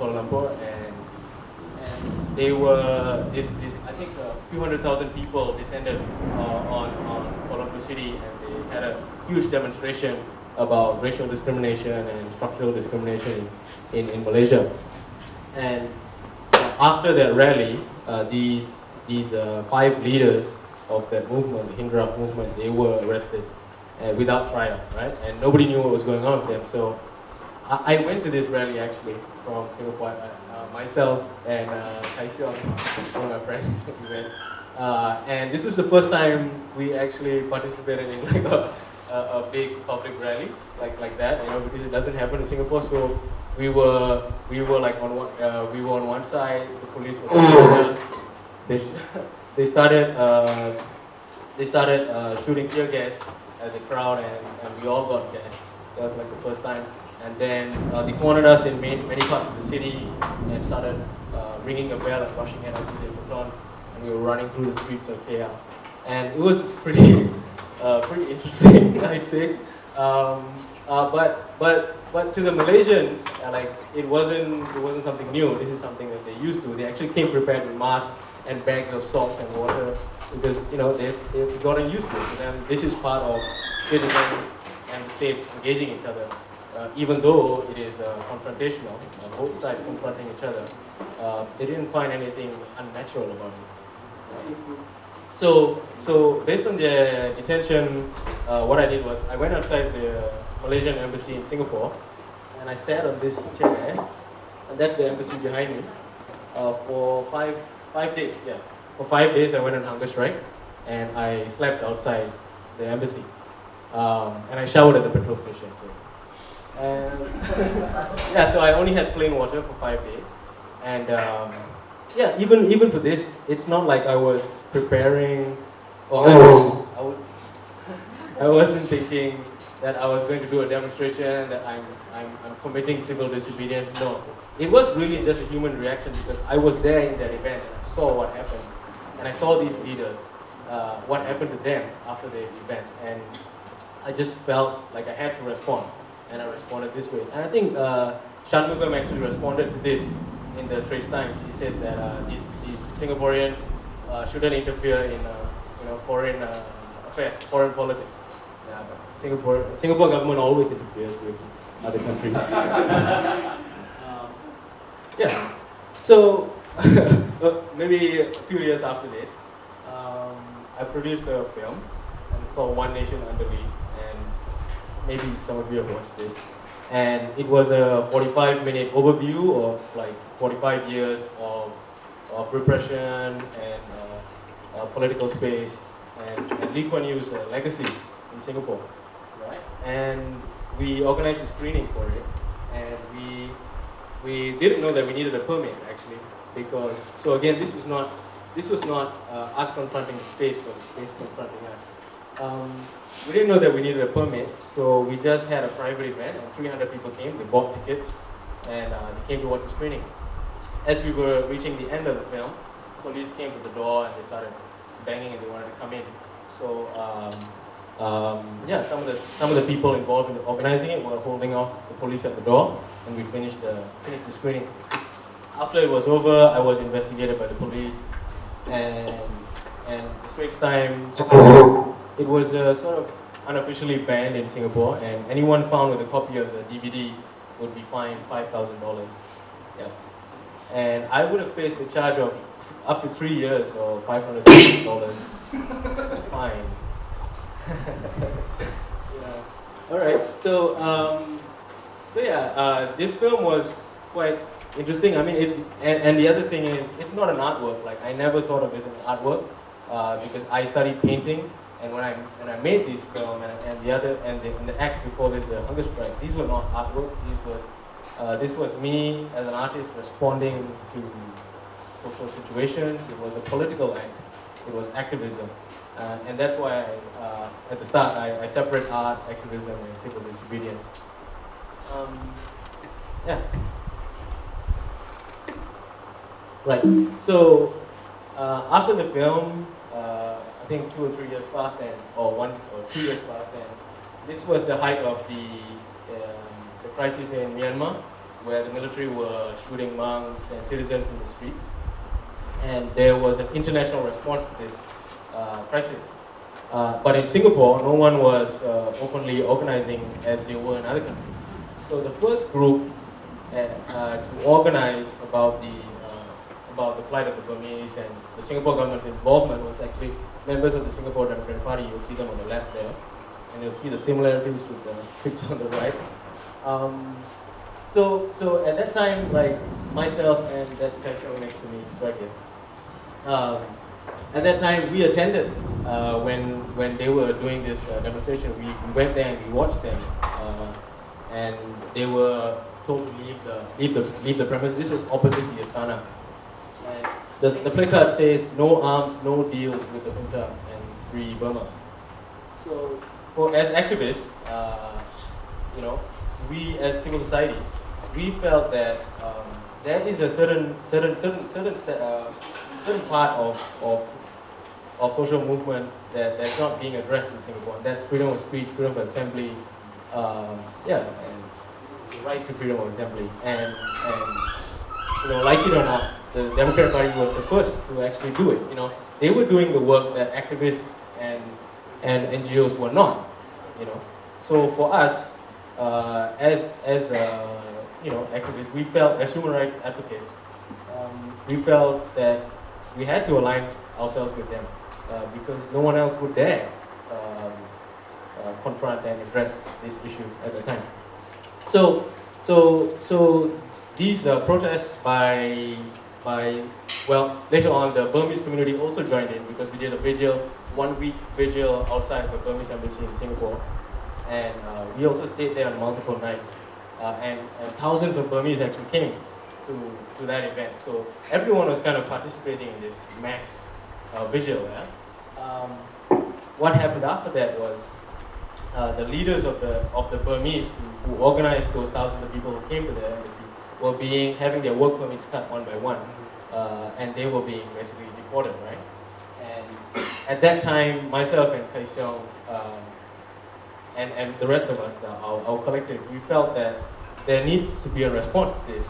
Kuala Lumpur, and they were this I think a few 100,000 people descended on Kuala Lumpur city, and they had a huge demonstration about racial discrimination and structural discrimination in Malaysia. And after that rally, these 5 leaders of that movement, the Hindraf movement, they were arrested without trial, right? And nobody knew what was going on with them. So I went to this rally actually from Singapore. Myself and Tai Sion, one of my friends, we went. And this was the first time we actually participated in like a big public rally like that, because it doesn't happen in Singapore. So we were like on one side, the police was on the other. They started shooting tear gas at the crowd, and we all got gas. That was like the first time. And then they cornered us in many parts of the city and started ringing a bell and rushing at us with their batons, and we were running through the streets of KL. And it was pretty interesting, I'd say. But to the Malaysians, it wasn't something new. This is something that they used to. They actually came prepared with masks and bags of salt and water, because they've gotten used to it. To them, this is part of citizens and the state engaging each other. Even though it is confrontational, both sides confronting each other, they didn't find anything unnatural about it. So based on the detention, what I did was I went outside the Malaysian embassy in Singapore, and I sat on this chair, and that's the embassy behind me, for five days. Yeah, for 5 days I went on hunger strike, and I slept outside the embassy, and I showered at the petrol station. Yeah, so I only had plain water for 5 days, and yeah, even for this, it's not like I was preparing, or I wasn't thinking that I was going to do a demonstration, that I'm committing civil disobedience. No, it was really just a human reaction, because I was there in that event, and I saw what happened, and I saw these leaders, what happened to them after the event, and I just felt like I had to respond. And I responded this way. And I think Shanmugam actually responded to this in the Straits Times. He said that these Singaporeans shouldn't interfere in foreign affairs, foreign politics. Yeah, but Singapore government always interferes with other countries. Yeah. So maybe a few years after this, I produced a film, and it's called One Nation Under Lead. Maybe some of you have watched this. And it was a 45-minute overview of like 45 years of repression and political space and Lee Kuan Yew's legacy in Singapore. Right? And we organized a screening for it, and we didn't know that we needed a permit actually, because again, this was not us confronting the space, but the space confronting us. We didn't know that we needed a permit, so we just had a private event, and 300 people came. They bought tickets, and they came to watch the screening. As we were reaching the end of the film, police came to the door and they started banging, and they wanted to come in. So yeah, some of the people involved in organizing it were holding off the police at the door, and we finished the screening. After it was over, I was investigated by the police, and the Straits Times. It was sort of unofficially banned in Singapore, and anyone found with a copy of the DVD would be fined $5,000. Yeah. And I would have faced a charge of up to 3 years or $500,000 fine. Yeah. All right. So yeah, this film was quite interesting. I mean, and the other thing is, it's not an artwork. Like, I never thought of it as an artwork because I studied painting. And when I made this film and the act before this, the hunger strike, these were not artworks. This was me as an artist responding to social situations. It was a political act. It was activism, and that's why at the start I separate art, activism, and civil disobedience. Yeah. Right. So after the film. I think 2 or 3 years passed, or 1 or 2 years passed, and this was the height of the crisis in Myanmar, where the military were shooting monks and citizens in the streets. And there was an international response to this crisis. But in Singapore, no one was openly organizing as they were in other countries. So the first group to organize about the plight of the Burmese and the Singapore government's involvement was actually members of the Singapore Democratic Party. You'll see them on the left there, and you'll see the similarities with the picture on the right. So at that time, like myself and that's Kai Xiong next to me, it's right here. At that time, we attended when they were doing this demonstration. We went there and we watched them, and they were told to leave the premise. This was opposite the Astana. And the placard says, "No arms, no deals with the junta and free Burma." So, as activists, we as civil society, we felt that there is a certain part of social movements that's not being addressed in Singapore. And that's freedom of speech, freedom of assembly, and the right to freedom of assembly. And like it or not, the Democratic Party was the first to actually do it. They were doing the work that activists and NGOs were not. So for us, as activists, we felt as human rights advocates, we felt that we had to align ourselves with them because no one else would dare confront and address this issue at the time. So these protests later on the Burmese community also joined in because we did a vigil, 1 week vigil outside the Burmese embassy in Singapore, and we also stayed there on multiple nights, and thousands of Burmese actually came to that event. So everyone was kind of participating in this mass vigil. What happened after that was the leaders of the Burmese who organized those thousands of people who came to the embassy were having their work permits cut one by one, and they were being basically deported, right? And at that time, myself and Kai Xiong, and the rest of us, our collective, we felt that there needs to be a response to this.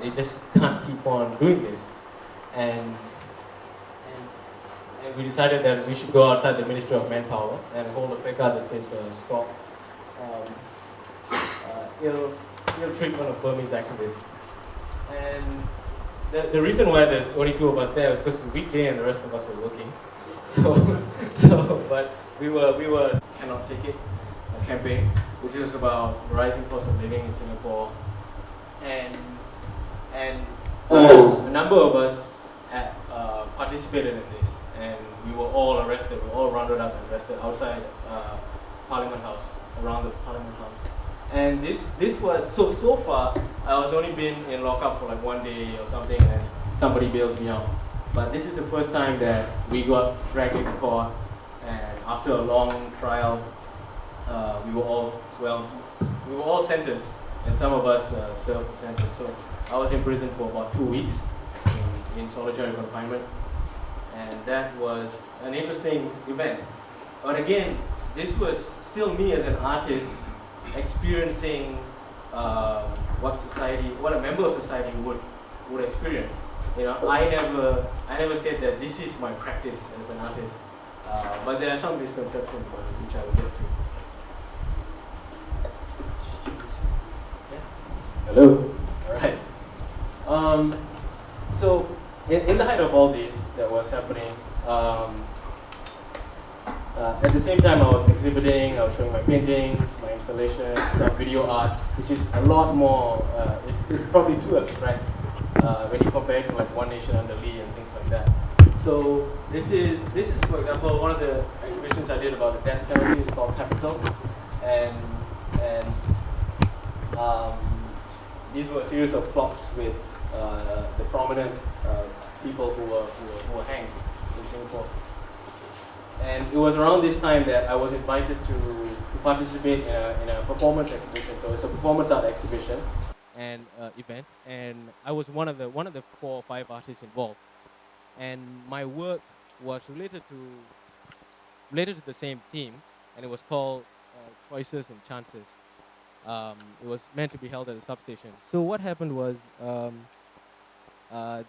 They just can't keep on doing this, and we decided that we should go outside the Ministry of Manpower and hold a placard that says "Stop ill treatment of Burmese activists." And the reason why there's only 2 of us there was because it's a weekday and the rest of us were working. But we were cannot take it a campaign, which is about the rising cost of living in Singapore, and a number of us participated in this, and we were all arrested. We were all rounded up and arrested outside Parliament House, around the Parliament House. And this was so far. I was only been in lockup for like 1 day or something, and somebody bailed me out. But this is the first time that we got dragged into court, and after a long trial, we were all sentenced, and some of us served the sentence. So I was in prison for about 2 weeks in solitary confinement, and that was an interesting event. But again, this was still me as an artist experiencing what a member of society would experience. I never said that this is my practice as an artist, but there are some misconceptions which I will get to. Yeah. Hello. All right. So in the height of all this that was happening, at the same time I was exhibiting, I was showing my paintings, my installations, some video art, which is a lot more, it's probably too abstract when you compare it to like One Nation Under Lee and things like that. So this is for example, one of the exhibitions I did about the death penalty is called Capital, and these were a series of plots with the prominent people who were hanged in Singapore. And it was around this time that I was invited to participate in a performance exhibition. So it's a performance art exhibition and event, and I was one of the 4 or 5 artists involved. And my work was related to the same theme, and it was called Choices and Chances. It was meant to be held at a substation. So what happened was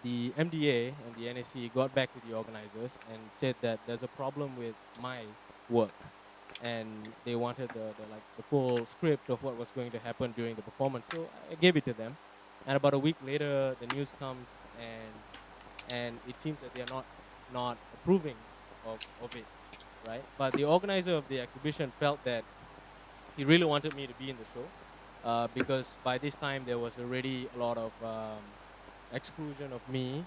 the MDA and the NAC got back to the organizers and said that there's a problem with my work, and they wanted the full script of what was going to happen during the performance. So I gave it to them, and about a week later, the news comes, and it seems that they are not approving of it, right? But the organizer of the exhibition felt that he really wanted me to be in the show, because by this time there was already a lot of exclusion of me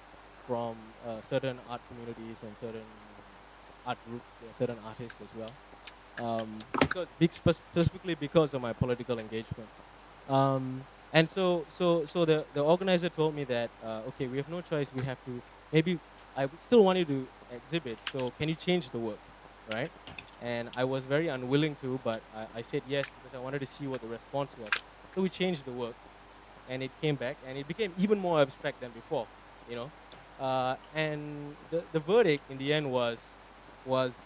from certain art communities and certain art groups, certain artists as well, specifically because of my political engagement. And so the organizer told me that okay, we have no choice. We have to, maybe I would still want you to exhibit. So can you change the work, right? And I was very unwilling to, but I said yes because I wanted to see what the response was. So we changed the work, and it came back, and it became even more abstract than before, you know. And the verdict in the end was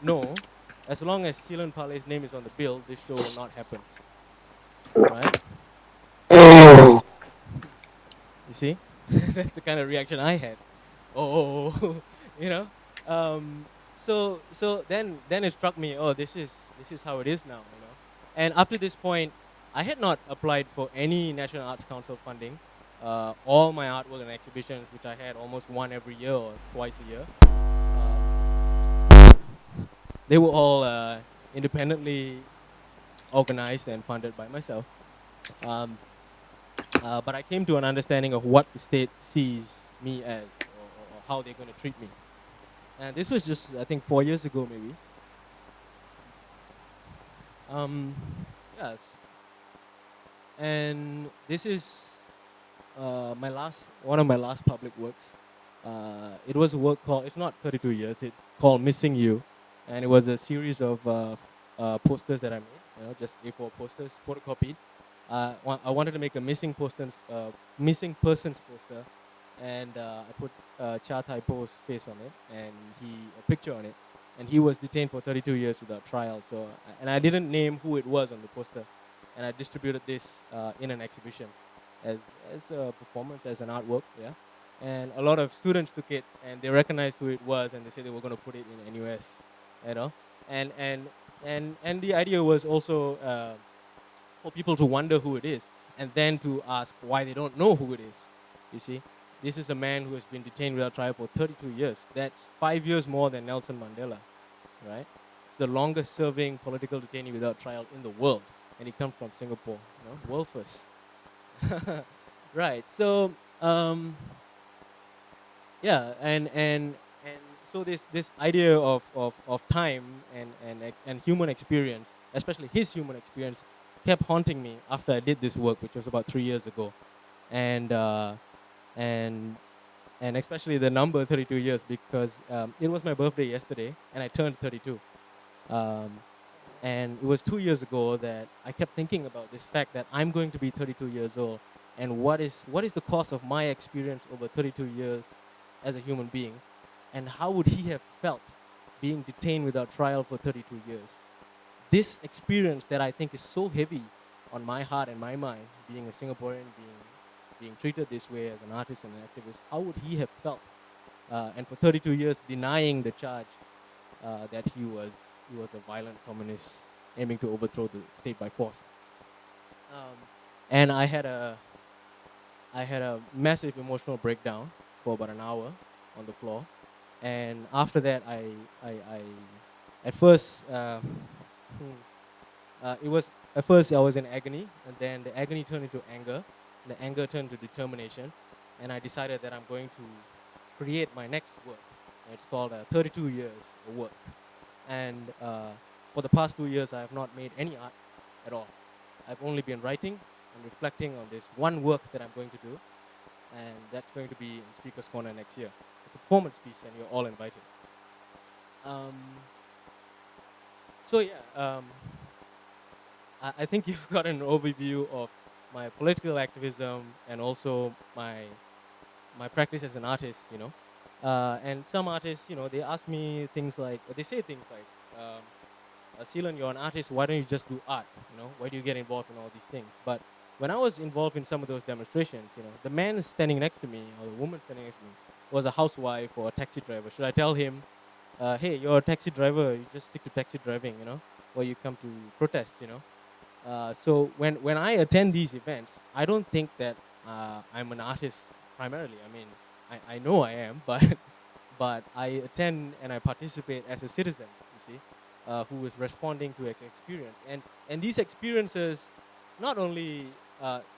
no. As long as Seelan Palay's name is on the bill, this show will not happen, right? Oh, You see, that's the kind of reaction I had. Oh, you know. Um, so then it struck me. Oh, this is how it is now. You know. And up to this point, I had not applied for any National Arts Council funding. All my artwork and exhibitions, which I had almost one every year or twice a year, they were all independently organized and funded by myself. Um, but I came to an understanding of what the state sees me as, or how they're going to treat me. And this was just, I think, 4 years ago, maybe. Um, yes. And this is one of my last public works. It was a work called, it's not 32 years, it's called Missing You. And it was a series of posters that I made, just A4 posters, photocopied. I wanted to make a missing persons poster, and I put Cha Tai Po's face on it, and a picture on it, and he was detained for 32 years without trial. So, and I didn't name who it was on the poster, and I distributed this in an exhibition, as as a performance, as an artwork, yeah. And a lot of students took it, and they recognized who it was, and they said they were going to put it in NUS, you know. And the idea was also for people to wonder who it is, and then to ask why they don't know who it is. You see, this is a man who has been detained without trial for 32 years. That's 5 years more than Nelson Mandela, right? It's the longest serving political detainee without trial in the world, and he comes from Singapore, world first. Right. So, yeah, and so this idea of time and human experience, especially his human experience, kept haunting me after I did this work, which was about 3 years ago, and and and especially the number 32 years, because it was my birthday yesterday, and I turned 32. Um, and it was 2 years ago that I kept thinking about this fact that I'm going to be 32 years old, and what is the cost of my experience over 32 years as a human being, and how would he have felt being detained without trial for 32 years? This experience that I think is so heavy on my heart and my mind, being a Singaporean, being treated this way as an artist and an activist, how would he have felt? And for 32 years denying the charge that he was a violent communist aiming to overthrow the state by force. Um, and I had a massive emotional breakdown for about an hour on the floor, and after that, I at first it was at first I was in agony, and then the agony turned into anger, and the anger turned to determination, and I decided that I'm going to create my next work. And it's called 32 Years of Work. And for the past 2 years, I have not made any art at all. I've only been writing and reflecting on this one work that I'm going to do, and that's going to be in Speaker's Corner next year. It's a performance piece, and you're all invited. Um, so yeah, I think you've got an overview of my political activism and also my practice as an artist. And some artists, they ask me things like, or they say things like, Seelan, you're an artist. Why don't you just do art? Why do you get involved in all these things? But when I was involved in some of those demonstrations, the man standing next to me or the woman standing next to me was a housewife or a taxi driver. Should I tell him, hey, you're a taxi driver, you just stick to taxi driving, or you come to protest? So when I attend these events, I don't think that I'm an artist primarily. I mean, I know I am, but I attend and I participate as a citizen, who is responding to experience. And these experiences, not only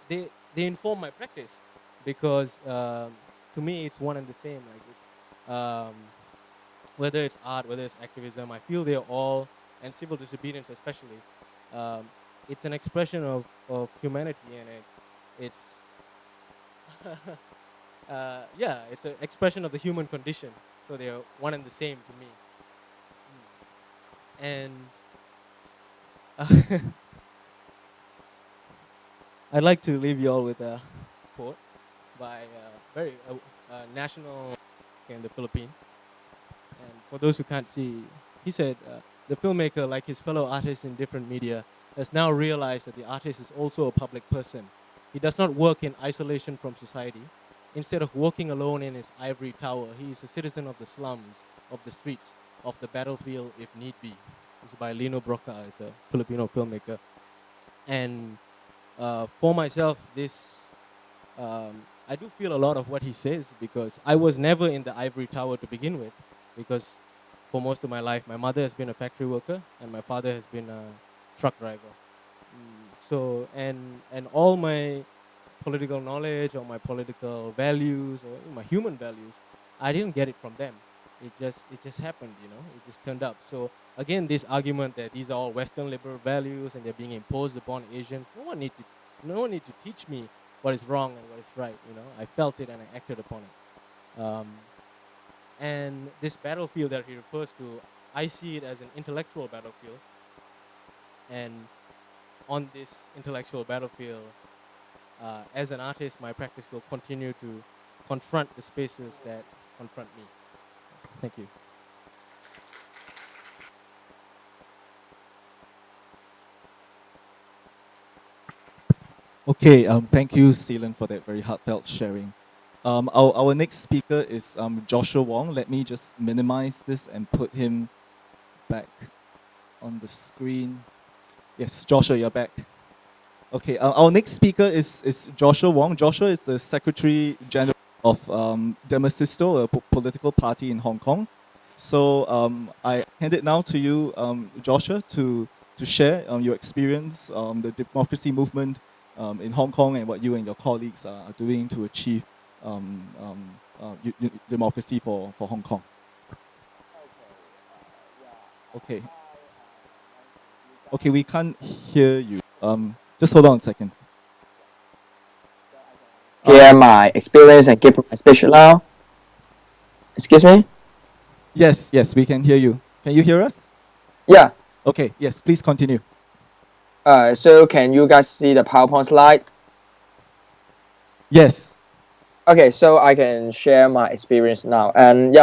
they inform my practice, because to me it's one and the same. Like it's whether it's art, whether it's activism, I feel they're all, and civil disobedience especially, um, it's an expression of humanity, and it's yeah, it's an expression of the human condition. So they're one and the same to me. And I'd like to leave you all with a quote by very national in the Philippines. And for those who can't see, he said, the filmmaker, like his fellow artists in different media, has now realized that the artist is also a public person. He does not work in isolation from society. Instead of working alone in his ivory tower, he is a citizen of the slums, of the streets, of the battlefield if need be. This is by Lino Broca, is a Filipino filmmaker. And for myself, I do feel a lot of what he says, because I was never in the ivory tower to begin with, because for most of my life, my mother has been a factory worker and my father has been a truck driver. So, and all my political knowledge or my political values or my human values, I didn't get it from them. It just happened, It just turned up. So again, this argument that these are all Western liberal values and they're being imposed upon Asians, no one need to teach me what is wrong and what is right. I felt it and I acted upon it. And this battlefield that he refers to, I see it as an intellectual battlefield. And on this intellectual battlefield, as an artist, my practice will continue to confront the spaces that confront me. Thank you. Okay, thank you, Seelan, for that very heartfelt sharing. Our next speaker is Joshua Wong. Let me just minimize this and put him back on the screen. Yes, Joshua, you're back. Okay, our next speaker is Joshua Wong. Joshua is the Secretary General of Demosisto, a political party in Hong Kong. So I hand it now to you, Joshua, to share your experience, the democracy movement in Hong Kong, and what you and your colleagues are doing to achieve democracy for Hong Kong. Okay. Okay, we can't hear you. Just hold on a second. Share my experience and give my speech now. Excuse me? Yes, we can hear you. Can you hear us? Yeah. Okay, yes, please continue. So can you guys see the PowerPoint slide? Yes. Okay, so I can share my experience now. And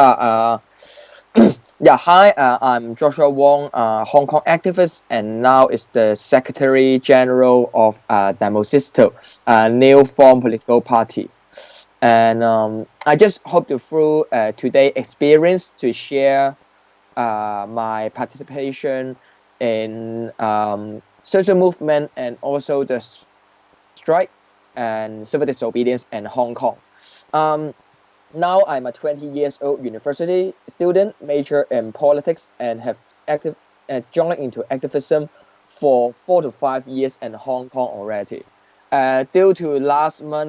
yeah, hi, I'm Joshua Wong, Hong Kong activist, and now is the Secretary General of Demosisto, a new form political party. And I just hope to through today's experience to share my participation in social movement and also the strike and civil disobedience in Hong Kong. Now I'm a 20 years old university student, major in politics, and have joined into activism for 4 to 5 years in Hong Kong already. Due to last month